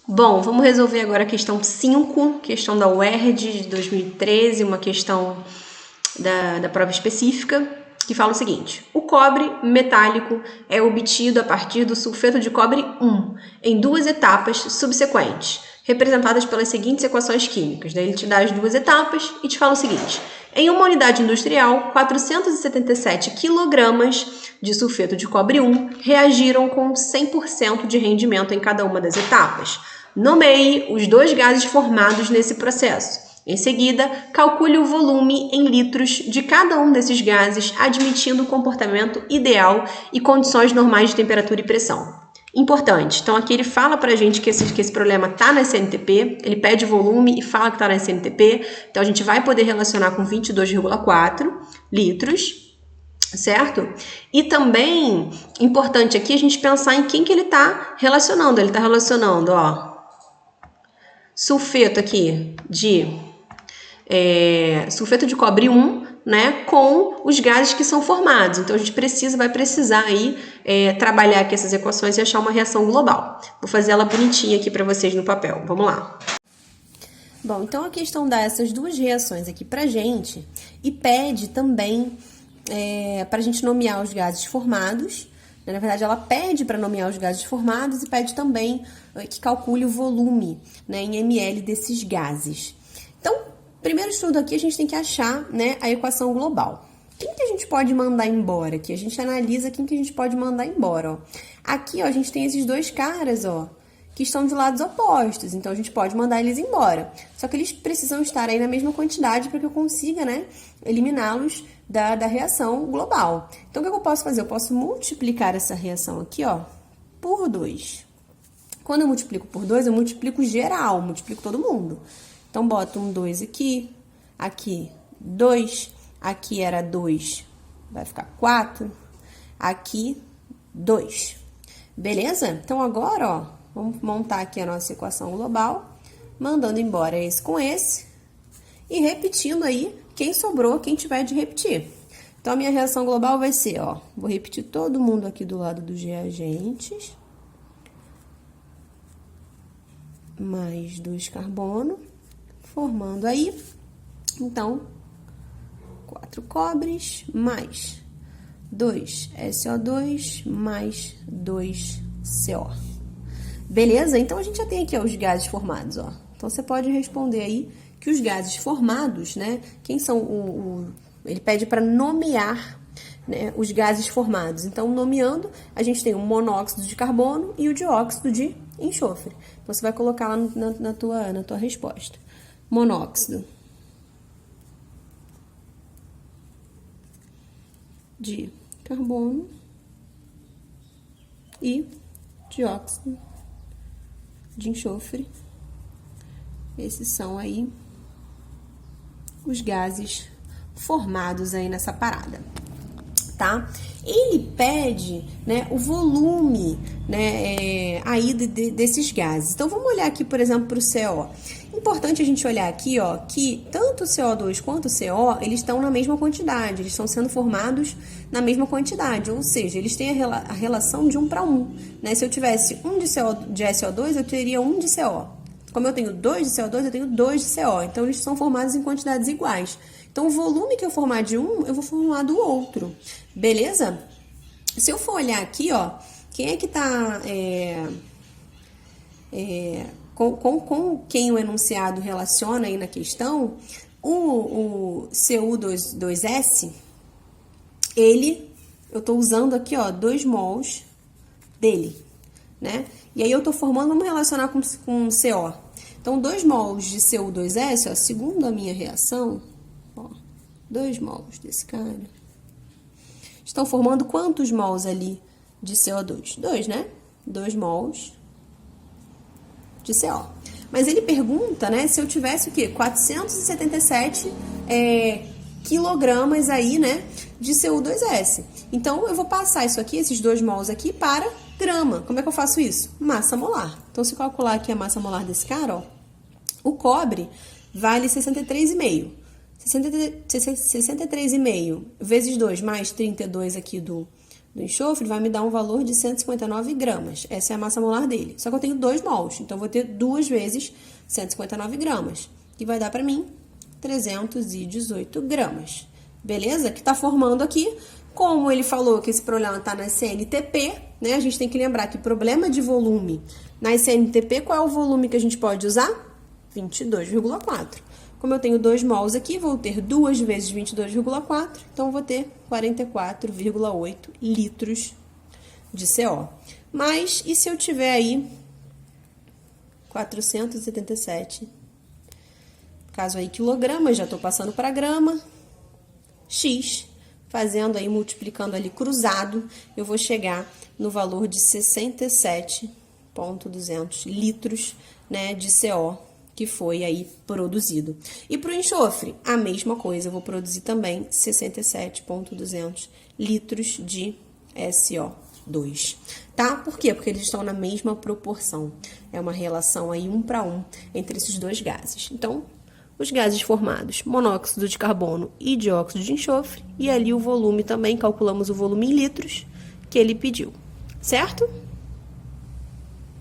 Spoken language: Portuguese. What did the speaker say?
Bom, vamos resolver agora a questão 5, questão da UERJ de 2013, uma questão da prova específica, que fala o seguinte: o cobre metálico é obtido a partir do sulfeto de cobre 1, em duas etapas subsequentes, representadas pelas seguintes equações químicas. Daí ele te dá as duas etapas e te fala o seguinte: em uma unidade industrial, 477 kg de sulfeto de cobre 1 reagiram com 100% de rendimento em cada uma das etapas. Nomeie os dois gases formados nesse processo. Em seguida, calcule o volume em litros de cada um desses gases, admitindo o comportamento ideal e condições normais de temperatura e pressão. Importante, então aqui ele fala pra gente que esse problema tá na SNTP, ele pede volume e fala que tá na SNTP, então a gente vai poder relacionar com 22,4 litros, certo? E também, importante aqui a gente pensar em quem que ele tá relacionando. Ele tá relacionando, ó, sulfeto aqui sulfeto de cobre 1, né, com os gases que são formados. Então, a gente vai precisar aí trabalhar aqui essas equações e achar uma reação global. Vou fazer ela bonitinha aqui para vocês no papel. Vamos lá. Bom, então a questão dá essas duas reações aqui pra gente e pede também para a gente nomear os gases formados. Na verdade, ela pede para nomear os gases formados e pede também que calcule o volume, né, em ml desses gases. Então, primeiro estudo aqui, a gente tem que achar, né, a equação global. Quem que a gente pode mandar embora aqui? A gente analisa quem que a gente pode mandar embora, ó. Aqui, ó, a gente tem esses dois caras, ó, que estão de lados opostos. Então, a gente pode mandar eles embora. Só que eles precisam estar aí na mesma quantidade para que eu consiga, né, eliminá-los da reação global. Então, o que eu posso fazer? Eu posso multiplicar essa reação aqui, ó, por 2. Quando eu multiplico por 2, eu multiplico geral, multiplico todo mundo. Então, boto um 2 aqui, aqui 2, aqui era 2, vai ficar 4, aqui 2. Beleza? Então, agora, ó, vamos montar aqui a nossa equação global, mandando embora esse com esse e repetindo aí quem sobrou, quem tiver de repetir. Então, a minha reação global vai ser, ó, vou repetir todo mundo aqui do lado dos reagentes, mais 2 carbono, formando aí, então, 4 cobres, mais 2 SO2, mais 2 CO. Beleza? Então, a gente já tem aqui, ó, os gases formados, ó. Então, você pode responder aí que os gases formados, né, quem são ele pede para nomear, né, os gases formados. Então, nomeando, a gente tem o monóxido de carbono e o dióxido de enxofre. Então, você vai colocar lá na tua resposta. Monóxido de carbono e dióxido de enxofre. Esses são aí os gases formados aí nessa parada, tá? Ele pede, né, o volume, né, aí desses gases. Então, vamos olhar aqui, por exemplo, para o CO. Importante a gente olhar aqui, ó, que tanto o CO2 quanto o CO, eles estão na mesma quantidade, eles estão sendo formados na mesma quantidade, ou seja, eles têm a relação de 1 para 1, né? Se eu tivesse 1 de SO2, eu teria 1 de CO. Como eu tenho 2 de CO2, eu tenho 2 de CO. Então, eles são formados em quantidades iguais. Então, o volume que eu formar de um, eu vou formar do outro. Beleza? Se eu for olhar aqui, ó, quem é que tá com quem o enunciado relaciona aí na questão, o Cu2S, eu tô usando aqui, ó, 2 mols dele, né? E aí eu tô formando, vamos relacionar com CO. Então, 2 mols de Cu2S, ó, segundo a minha reação, ó, 2 mols desse cara, estão formando quantos mols ali de CO2? 2, né? 2 mols de CO. Mas ele pergunta, né, se eu tivesse o quê? 477 quilogramas aí, né, de Cu2S. Então, eu vou passar isso aqui, esses 2 mols aqui, para grama. Como é que eu faço isso? Massa molar. Então, se eu calcular aqui a massa molar desse cara, ó, o cobre vale 63,5. 63,5 vezes 2 mais 32 aqui do do enxofre vai me dar um valor de 159 gramas. Essa é a massa molar dele. Só que eu tenho 2 mols, então eu vou ter 2 vezes 159 gramas, que vai dar para mim 318 gramas. Beleza? Que tá formando aqui. Como ele falou que esse problema tá na CNTP, né? A gente tem que lembrar que problema de volume na CNTP, qual é o volume que a gente pode usar? 22,4. Como eu tenho 2 mols aqui, vou ter 2 vezes 22,4, então eu vou ter 44,8 litros de CO. Mas, e se eu tiver aí 477, caso aí quilogramas, já estou passando para grama, X, fazendo aí, multiplicando ali cruzado, eu vou chegar no valor de 67,200 litros, né, de CO que foi aí produzido. E para o enxofre, a mesma coisa, eu vou produzir também 67,200 litros de SO2, tá? Por quê? Porque eles estão na mesma proporção. É uma relação aí 1 para 1 entre esses dois gases. Então, os gases formados, monóxido de carbono e dióxido de enxofre, e ali o volume também, calculamos o volume em litros que ele pediu, certo?